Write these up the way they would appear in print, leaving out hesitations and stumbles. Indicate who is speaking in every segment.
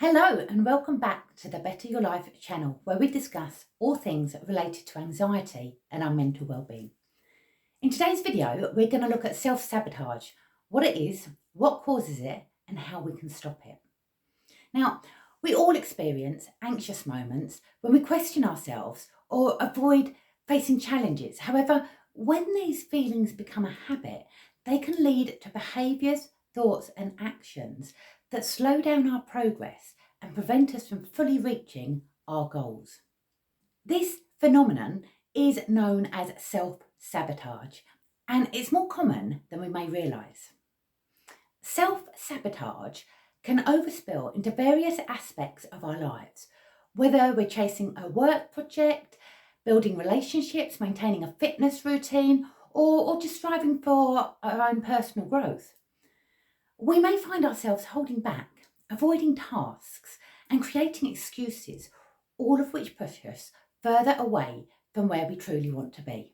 Speaker 1: Hello and welcome back to the Better Your Life channel, where we discuss all things related to anxiety and our mental well-being. In today's video, we're going to look at self-sabotage, what it is, what causes it, and how we can stop it. Now, we all experience anxious moments when we question ourselves or avoid facing challenges. However, when these feelings become a habit, they can lead to behaviours, thoughts, and actions that slow down our progress and prevent us from fully reaching our goals. This phenomenon is known as self-sabotage, and it's more common than we may realise. Self-sabotage can overspill into various aspects of our lives, whether we're chasing a work project, building relationships, maintaining a fitness routine, or just striving for our own personal growth. We may find ourselves holding back, avoiding tasks, and creating excuses, all of which push us further away from where we truly want to be.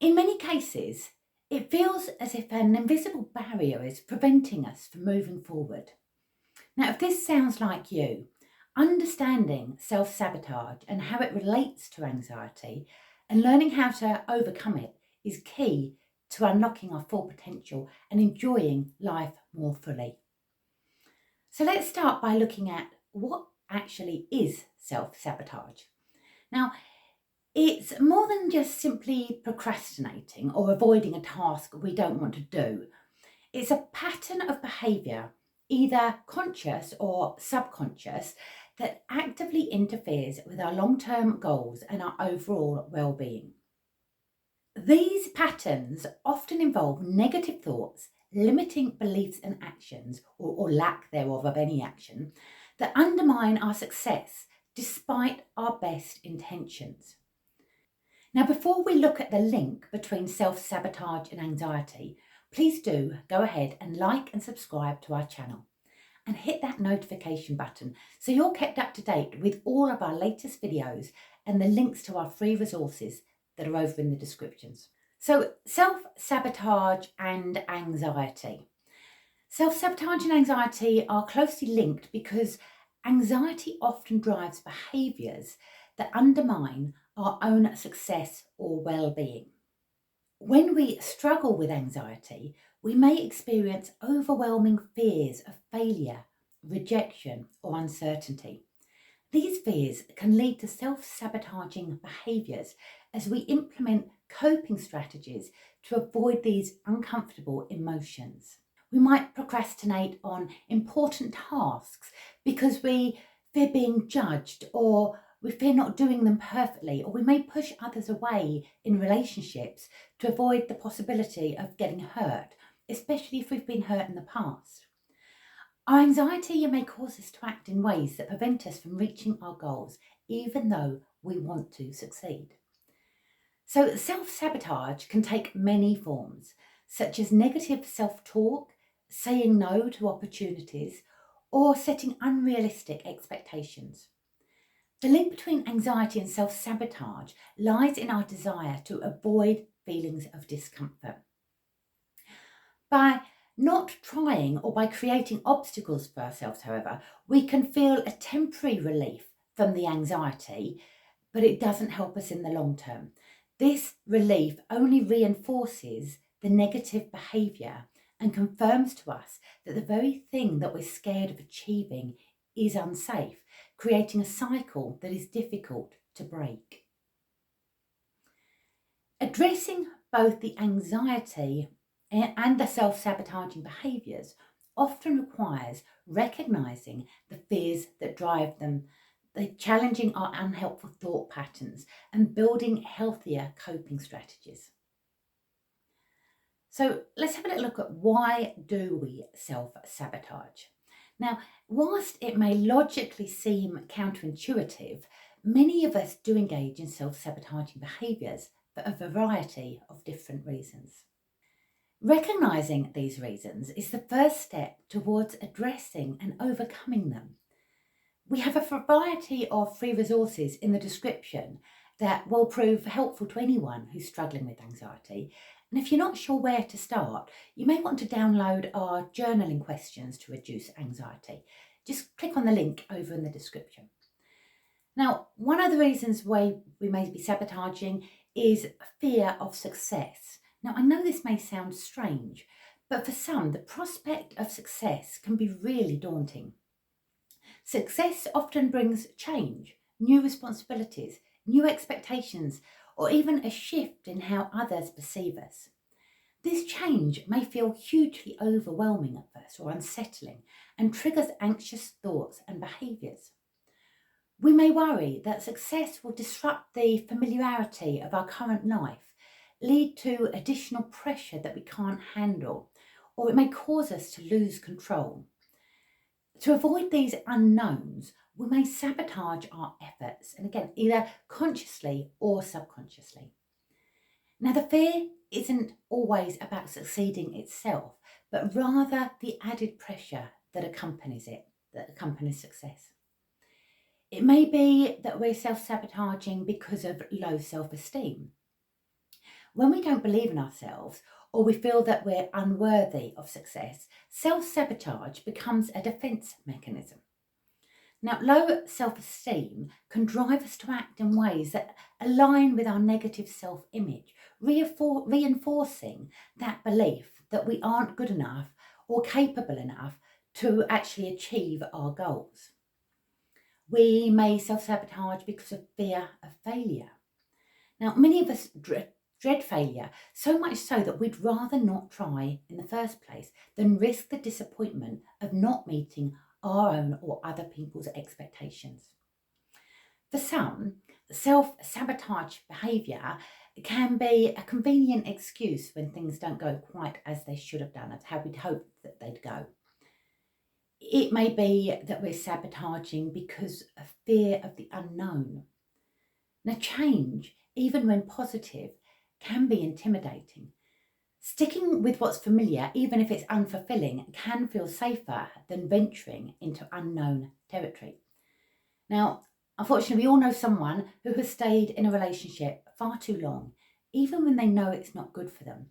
Speaker 1: In many cases, it feels as if an invisible barrier is preventing us from moving forward. Now, if this sounds like you, understanding self-sabotage and how it relates to anxiety and learning how to overcome it is key to unlocking our full potential and enjoying life more fully. So let's start by looking at what actually is self-sabotage. Now, it's more than just simply procrastinating or avoiding a task we don't want to do. It's a pattern of behaviour, either conscious or subconscious, that actively interferes with our long-term goals and our overall well-being. These patterns often involve negative thoughts, limiting beliefs and actions, or lack thereof of any action, that undermine our success despite our best intentions. Now, before we look at the link between self-sabotage and anxiety, please do go ahead and like and subscribe to our channel and hit that notification button so you're kept up to date with all of our latest videos and the links to our free resources that are over in the descriptions. So, self-sabotage and anxiety. Self-sabotage and anxiety are closely linked because anxiety often drives behaviours that undermine our own success or well-being. When we struggle with anxiety, we may experience overwhelming fears of failure, rejection, or uncertainty. These fears can lead to self-sabotaging behaviours as we implement coping strategies to avoid these uncomfortable emotions. We might procrastinate on important tasks because we fear being judged, or we fear not doing them perfectly, or we may push others away in relationships to avoid the possibility of getting hurt, especially if we've been hurt in the past. Our anxiety may cause us to act in ways that prevent us from reaching our goals, even though we want to succeed. So self-sabotage can take many forms, such as negative self-talk, saying no to opportunities, or setting unrealistic expectations. The link between anxiety and self-sabotage lies in our desire to avoid feelings of discomfort. By not trying or by creating obstacles for ourselves, however, we can feel a temporary relief from the anxiety, but it doesn't help us in the long term. This relief only reinforces the negative behaviour and confirms to us that the very thing that we're scared of achieving is unsafe, creating a cycle that is difficult to break. Addressing both the anxiety and the self-sabotaging behaviours often requires recognising the fears that drive them, challenging our unhelpful thought patterns, and building healthier coping strategies. So let's have a little look at why do we self-sabotage. Now, whilst it may logically seem counterintuitive, many of us do engage in self-sabotaging behaviours for a variety of different reasons. Recognising these reasons is the first step towards addressing and overcoming them. We have a variety of free resources in the description that will prove helpful to anyone who's struggling with anxiety. And if you're not sure where to start, you may want to download our journaling questions to reduce anxiety. Just click on the link over in the description. Now, one of the reasons why we may be sabotaging is fear of success. Now, I know this may sound strange, but for some, the prospect of success can be really daunting. Success often brings change, new responsibilities, new expectations, or even a shift in how others perceive us. This change may feel hugely overwhelming at first or unsettling and triggers anxious thoughts and behaviours. We may worry that success will disrupt the familiarity of our current life, lead to additional pressure that we can't handle, or it may cause us to lose control. To avoid these unknowns, we may sabotage our efforts, and again, either consciously or subconsciously. Now, the fear isn't always about succeeding itself, but rather the added pressure that accompanies it, that accompanies success. It may be that we're self-sabotaging because of low self-esteem. When we don't believe in ourselves or we feel that we're unworthy of success, self-sabotage becomes a defence mechanism. Now, low self-esteem can drive us to act in ways that align with our negative self-image, reinforcing that belief that we aren't good enough or capable enough to actually achieve our goals. We may self-sabotage because of fear of failure. Now, many of us dread failure, so much so that we'd rather not try in the first place than risk the disappointment of not meeting our own or other people's expectations. For some, self-sabotage behaviour can be a convenient excuse when things don't go quite as they should have done, as how we'd hoped that they'd go. It may be that we're sabotaging because of fear of the unknown. Now, change, even when positive, can be intimidating. Sticking with what's familiar, even if it's unfulfilling, can feel safer than venturing into unknown territory. Now, unfortunately, we all know someone who has stayed in a relationship far too long, even when they know it's not good for them.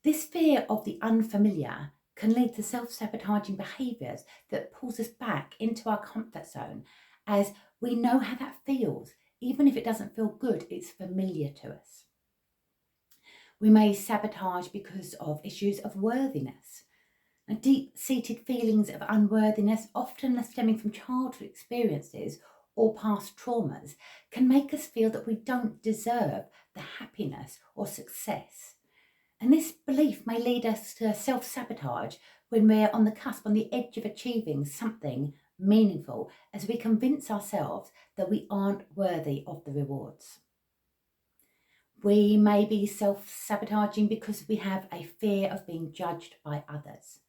Speaker 1: This fear of the unfamiliar can lead to self-sabotaging behaviours that pulls us back into our comfort zone, as we know how that feels. Even if it doesn't feel good, it's familiar to us. We may sabotage because of issues of worthiness. Now, deep-seated feelings of unworthiness, often stemming from childhood experiences or past traumas, can make us feel that we don't deserve the happiness or success. And this belief may lead us to self-sabotage when we're on the cusp, on the edge of achieving something meaningful, as we convince ourselves that we aren't worthy of the rewards. We may be self-sabotaging because we have a fear of being judged by others.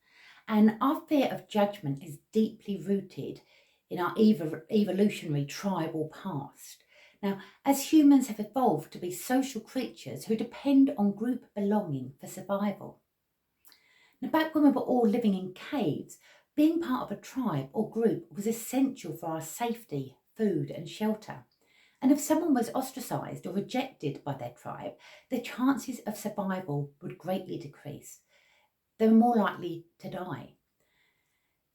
Speaker 1: And our fear of judgment is deeply rooted in our evolutionary tribal past. Now, as humans have evolved to be social creatures who depend on group belonging for survival. Now, back when we were all living in caves, being part of a tribe or group was essential for our safety, food and shelter. And if someone was ostracised or rejected by their tribe, their chances of survival would greatly decrease. They were more likely to die.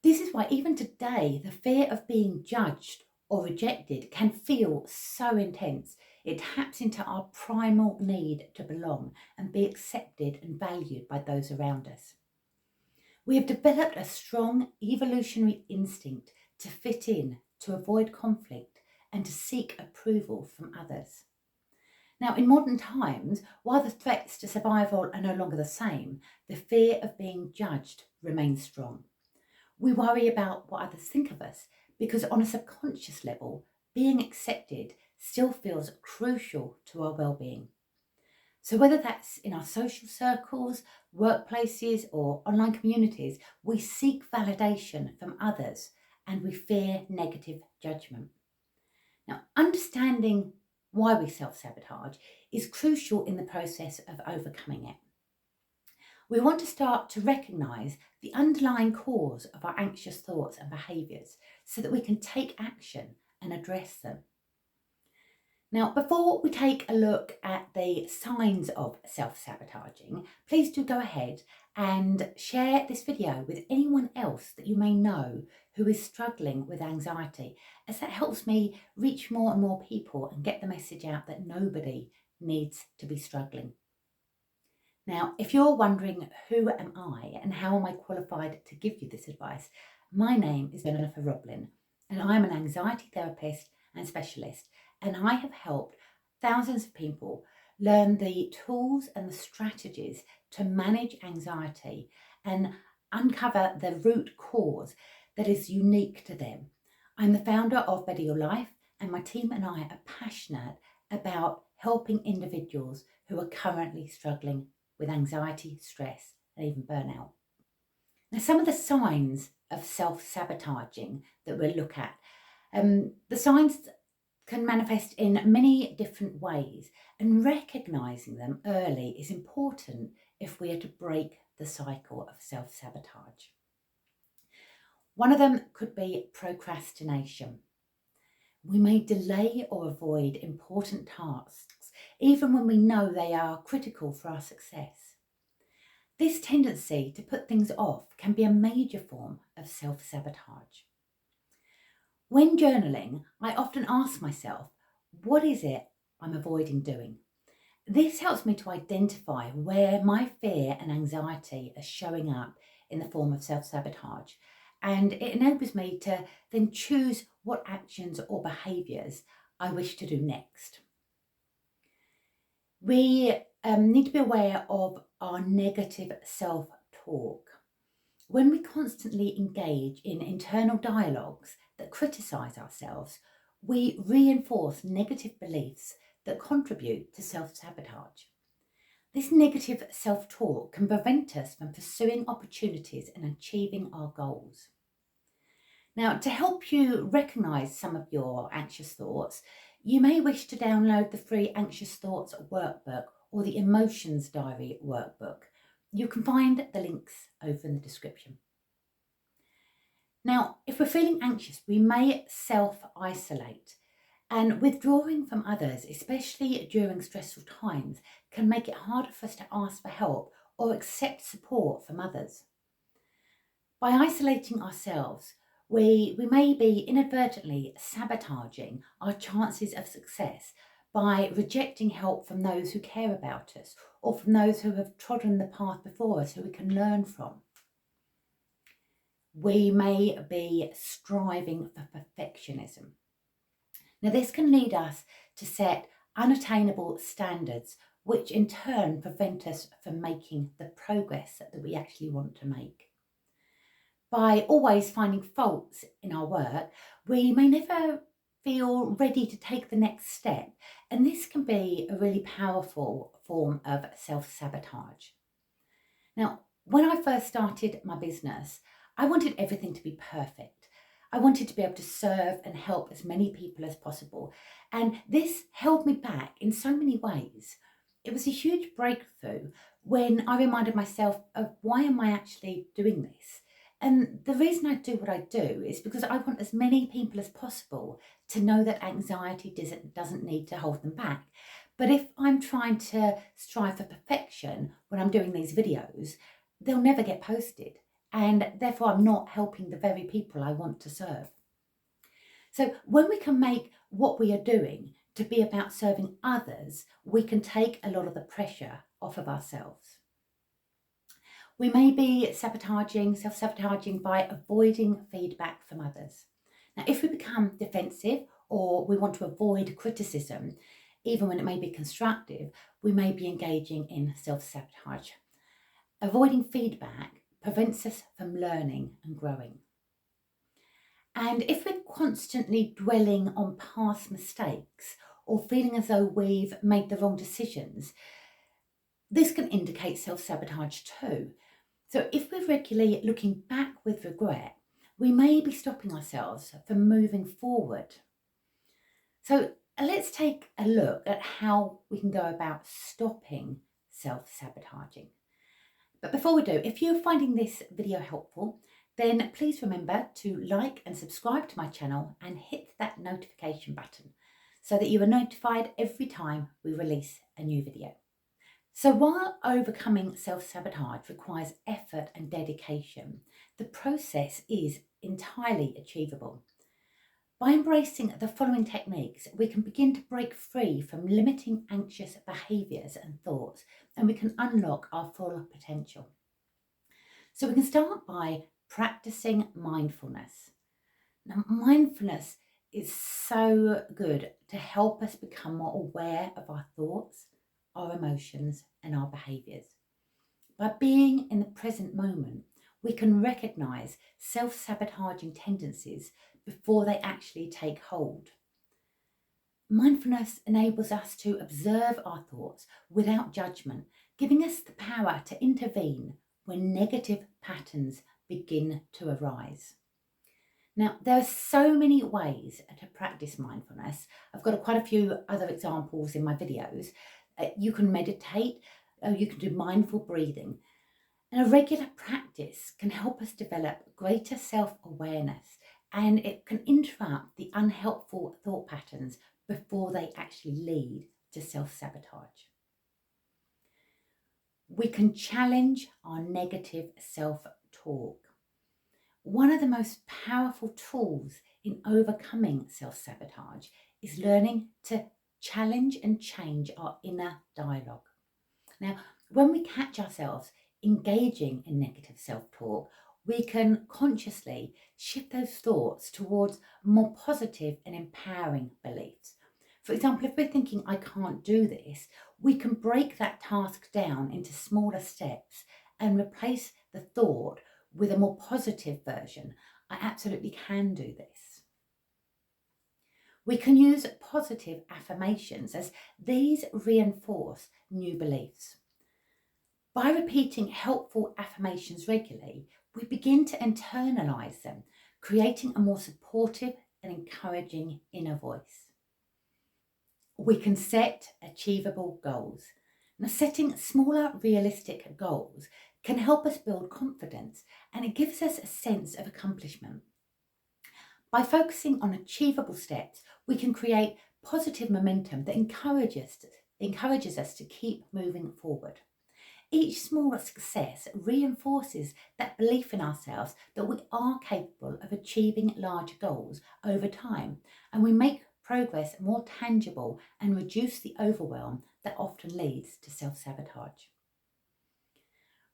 Speaker 1: This is why even today, the fear of being judged or rejected can feel so intense. It taps into our primal need to belong and be accepted and valued by those around us. We have developed a strong evolutionary instinct to fit in, to avoid conflict, and to seek approval from others. Now, in modern times, while the threats to survival are no longer the same, the fear of being judged remains strong. We worry about what others think of us because on a subconscious level, being accepted still feels crucial to our well-being. So whether that's in our social circles, workplaces or online communities, we seek validation from others and we fear negative judgment. Now, understanding why we self-sabotage is crucial in the process of overcoming it. We want to start to recognise the underlying cause of our anxious thoughts and behaviours so that we can take action and address them. Now, before we take a look at the signs of self-sabotaging, please do go ahead and share this video with anyone else that you may know who is struggling with anxiety, as that helps me reach more and more people and get the message out that nobody needs to be struggling. Now, if you're wondering who am I and how am I qualified to give you this advice, my name is Jennifer Roblin and I'm an anxiety therapist and specialist, and I have helped thousands of people learn the tools and the strategies to manage anxiety and uncover the root cause that is unique to them. I'm the founder of Better Your Life, and my team and I are passionate about helping individuals who are currently struggling with anxiety, stress, and even burnout. Now, some of the signs of self-sabotaging that we'll look at, the signs can manifest in many different ways, and recognising them early is important if we are to break the cycle of self-sabotage. One of them could be procrastination. We may delay or avoid important tasks, even when we know they are critical for our success. This tendency to put things off can be a major form of self-sabotage. When journaling, I often ask myself, what is it I'm avoiding doing? This helps me to identify where my fear and anxiety are showing up in the form of self-sabotage, and it enables me to then choose what actions or behaviours I wish to do next. We need to be aware of our negative self-talk. When we constantly engage in internal dialogues that criticise ourselves, we reinforce negative beliefs that contribute to self-sabotage. This negative self-talk can prevent us from pursuing opportunities and achieving our goals. Now, to help you recognise some of your anxious thoughts, you may wish to download the free Anxious Thoughts workbook or the Emotions Diary workbook. You can find the links over in the description. Now, if we're feeling anxious, we may self-isolate, and withdrawing from others, especially during stressful times, can make it harder for us to ask for help or accept support from others. By isolating ourselves, we may be inadvertently sabotaging our chances of success by rejecting help from those who care about us or from those who have trodden the path before us who we can learn from. We may be striving for perfectionism. Now, this can lead us to set unattainable standards, which in turn prevent us from making the progress that we actually want to make. By always finding faults in our work, we may never feel ready to take the next step, and this can be a really powerful form of self-sabotage. Now, when I first started my business, I wanted everything to be perfect. I wanted to be able to serve and help as many people as possible, and this held me back in so many ways. It was a huge breakthrough when I reminded myself of why am I actually doing this? And the reason I do what I do is because I want as many people as possible to know that anxiety doesn't need to hold them back. But if I'm trying to strive for perfection when I'm doing these videos, they'll never get posted. And therefore I'm not helping the very people I want to serve. So when we can make what we are doing to be about serving others, we can take a lot of the pressure off of ourselves. We may be self-sabotaging by avoiding feedback from others. Now, if we become defensive or we want to avoid criticism, even when it may be constructive, we may be engaging in self-sabotage. Avoiding feedback prevents us from learning and growing. And if we're constantly dwelling on past mistakes or feeling as though we've made the wrong decisions, this can indicate self-sabotage too. So if we're regularly looking back with regret, we may be stopping ourselves from moving forward. So let's take a look at how we can go about stopping self-sabotaging. But before we do, if you're finding this video helpful, then please remember to like and subscribe to my channel and hit that notification button so that you are notified every time we release a new video. So while overcoming self-sabotage requires effort and dedication, the process is entirely achievable. By embracing the following techniques, we can begin to break free from limiting anxious behaviours and thoughts, and we can unlock our full potential. So we can start by practicing mindfulness. Now, mindfulness is so good to help us become more aware of our thoughts, our emotions, and our behaviours. By being in the present moment, we can recognise self-sabotaging tendencies before they actually take hold. Mindfulness enables us to observe our thoughts without judgment, giving us the power to intervene when negative patterns begin to arise. Now, there are so many ways to practice mindfulness. I've got quite a few other examples in my videos. You can meditate, you can do mindful breathing. And a regular practice can help us develop greater self-awareness, and it can interrupt the unhelpful thought patterns before they actually lead to self-sabotage. We can challenge our negative self-talk. One of the most powerful tools in overcoming self-sabotage is learning to challenge and change our inner dialogue. Now, when we catch ourselves engaging in negative self-talk, we can consciously shift those thoughts towards more positive and empowering beliefs. For example, if we're thinking, I can't do this, we can break that task down into smaller steps and replace the thought with a more positive version. I absolutely can do this. We can use positive affirmations as these reinforce new beliefs. By repeating helpful affirmations regularly, we begin to internalise them, creating a more supportive and encouraging inner voice. We can set achievable goals. Now, setting smaller, realistic goals can help us build confidence, and it gives us a sense of accomplishment. By focusing on achievable steps, we can create positive momentum that encourages us to keep moving forward. Each small success reinforces that belief in ourselves that we are capable of achieving larger goals over time, and we make progress more tangible and reduce the overwhelm that often leads to self-sabotage.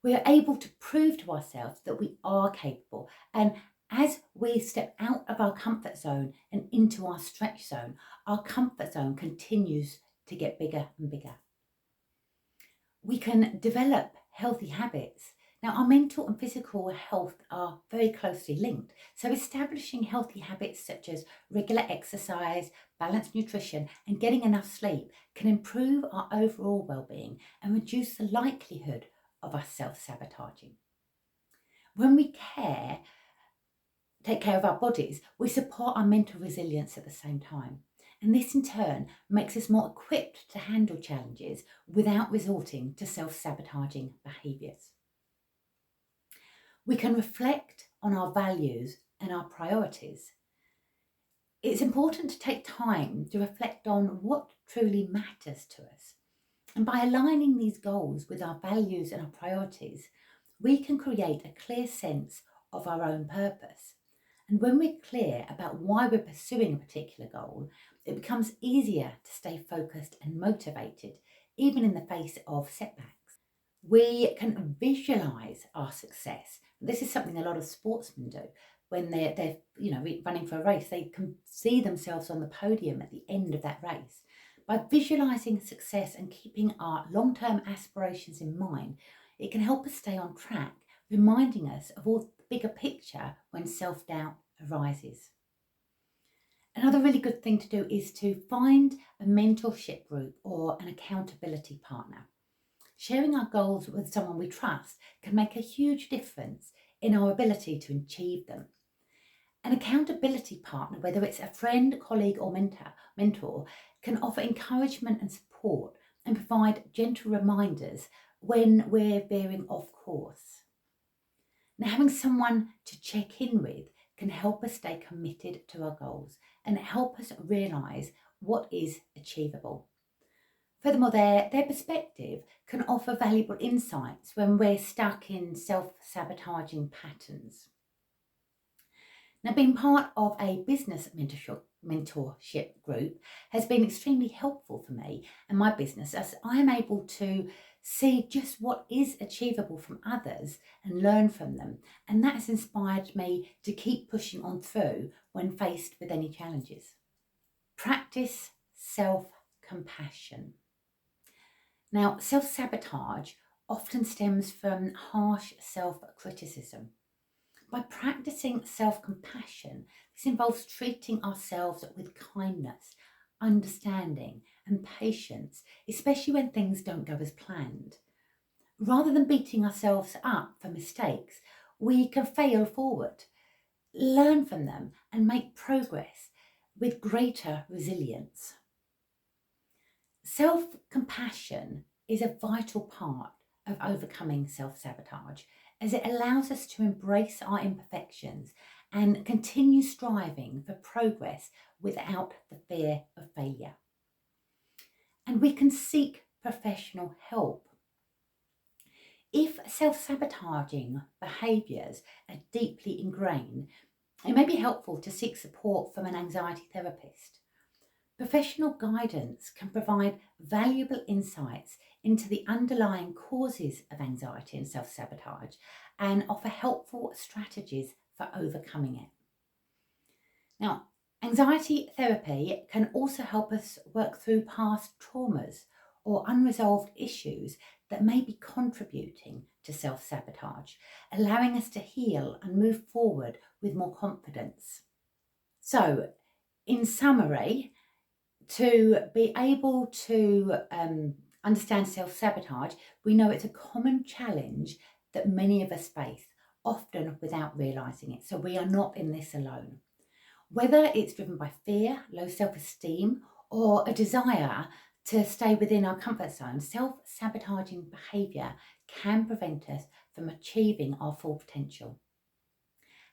Speaker 1: We are able to prove to ourselves that we are capable, and as we step out of our comfort zone and into our stretch zone, our comfort zone continues to get bigger and bigger. We can develop healthy habits. Now, our mental and physical health are very closely linked. So establishing healthy habits such as regular exercise, balanced nutrition, and getting enough sleep can improve our overall well-being and reduce the likelihood of us self-sabotaging. When we take care of our bodies, we support our mental resilience at the same time. And this in turn makes us more equipped to handle challenges without resorting to self-sabotaging behaviours. We can reflect on our values and our priorities. It's important to take time to reflect on what truly matters to us. And by aligning these goals with our values and our priorities, we can create a clear sense of our own purpose. And when we're clear about why we're pursuing a particular goal, it becomes easier to stay focused and motivated, even in the face of setbacks. We can visualise our success. This is something a lot of sportsmen do. When they're running for a race, they can see themselves on the podium at the end of that race. By visualising success and keeping our long-term aspirations in mind, it can help us stay on track, reminding us of all the bigger picture when self-doubt arises. Another really good thing to do is to find a mentorship group or an accountability partner. Sharing our goals with someone we trust can make a huge difference in our ability to achieve them. An accountability partner, whether it's a friend, colleague or mentor, can offer encouragement and support and provide gentle reminders when we're veering off course. Now, having someone to check in with can help us stay committed to our goals and help us realise what is achievable. Furthermore, their perspective can offer valuable insights when we're stuck in self-sabotaging patterns. Now, being part of a business mentorship group has been extremely helpful for me and my business, as I am able to see just what is achievable from others and learn from them. And that has inspired me to keep pushing on through when faced with any challenges. Practice self-compassion. Now, self-sabotage often stems from harsh self-criticism. By practicing self-compassion, this involves treating ourselves with kindness, understanding, and patience, especially when things don't go as planned. Rather than beating ourselves up for mistakes, we can fail forward, learn from them, and make progress with greater resilience. Self-compassion is a vital part of overcoming self-sabotage, as it allows us to embrace our imperfections and continue striving for progress without the fear of failure. And we can seek professional help. If self-sabotaging behaviours are deeply ingrained, it may be helpful to seek support from an anxiety therapist. Professional guidance can provide valuable insights into the underlying causes of anxiety and self-sabotage and offer helpful strategies for overcoming it. Now, anxiety therapy can also help us work through past traumas or unresolved issues that may be contributing to self-sabotage, allowing us to heal and move forward with more confidence. So, in summary, to be able to understand self-sabotage, we know it's a common challenge that many of us face, often without realising it. So we are not in this alone. Whether it's driven by fear, low self-esteem, or a desire to stay within our comfort zone, self-sabotaging behaviour can prevent us from achieving our full potential.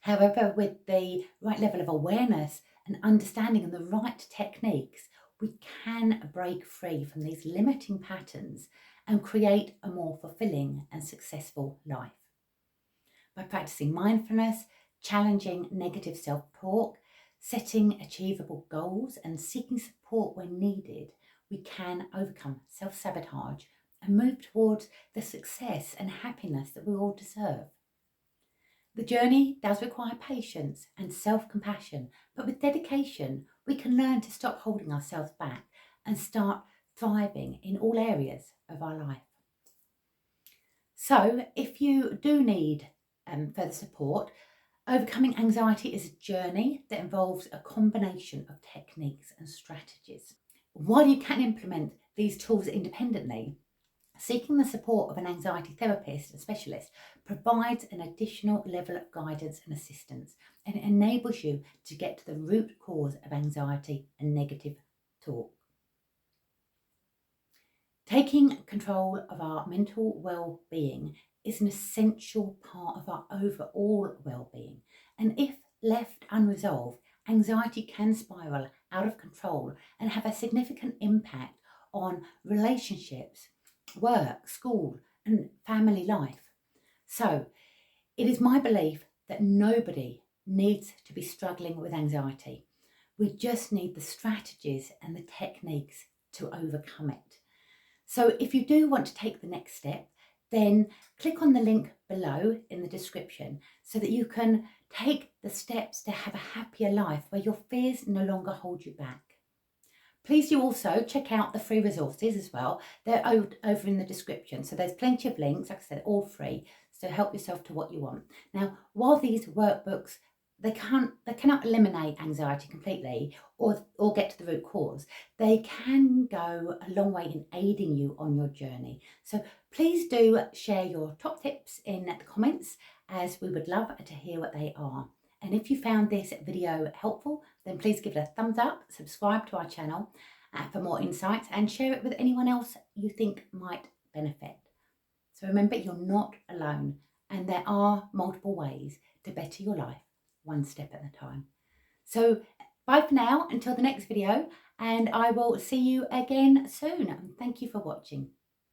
Speaker 1: However, with the right level of awareness and understanding and the right techniques, we can break free from these limiting patterns and create a more fulfilling and successful life. By practicing mindfulness, challenging negative self-talk, setting achievable goals and seeking support when needed, we can overcome self-sabotage and move towards the success and happiness that we all deserve. The journey does require patience and self-compassion, but with dedication, we can learn to stop holding ourselves back and start thriving in all areas of our life. So, if you do need further support, overcoming anxiety is a journey that involves a combination of techniques and strategies. While you can implement these tools independently, seeking the support of an anxiety therapist and specialist provides an additional level of guidance and assistance, and it enables you to get to the root cause of anxiety and negative talk. Taking control of our mental well-being is an essential part of our overall well-being, and if left unresolved, anxiety can spiral out of control and have a significant impact on relationships, work, school, and family life. So, it is my belief that nobody needs to be struggling with anxiety. We just need the strategies and the techniques to overcome it. So, if you do want to take the next step, then click on the link below in the description so that you can take the steps to have a happier life where your fears no longer hold you back. Please do also check out the free resources as well. They're over in the description. So there's plenty of links, like I said, all free. So help yourself to what you want. Now, while these workbooks, they cannot eliminate anxiety completely or get to the root cause, they can go a long way in aiding you on your journey. So please do share your top tips in the comments, as we would love to hear what they are. And if you found this video helpful, then please give it a thumbs up, subscribe to our channel for more insights, and share it with anyone else you think might benefit. So remember, you're not alone, and there are multiple ways to better your life, one step at a time. So bye for now until the next video, and I will see you again soon. And thank you for watching.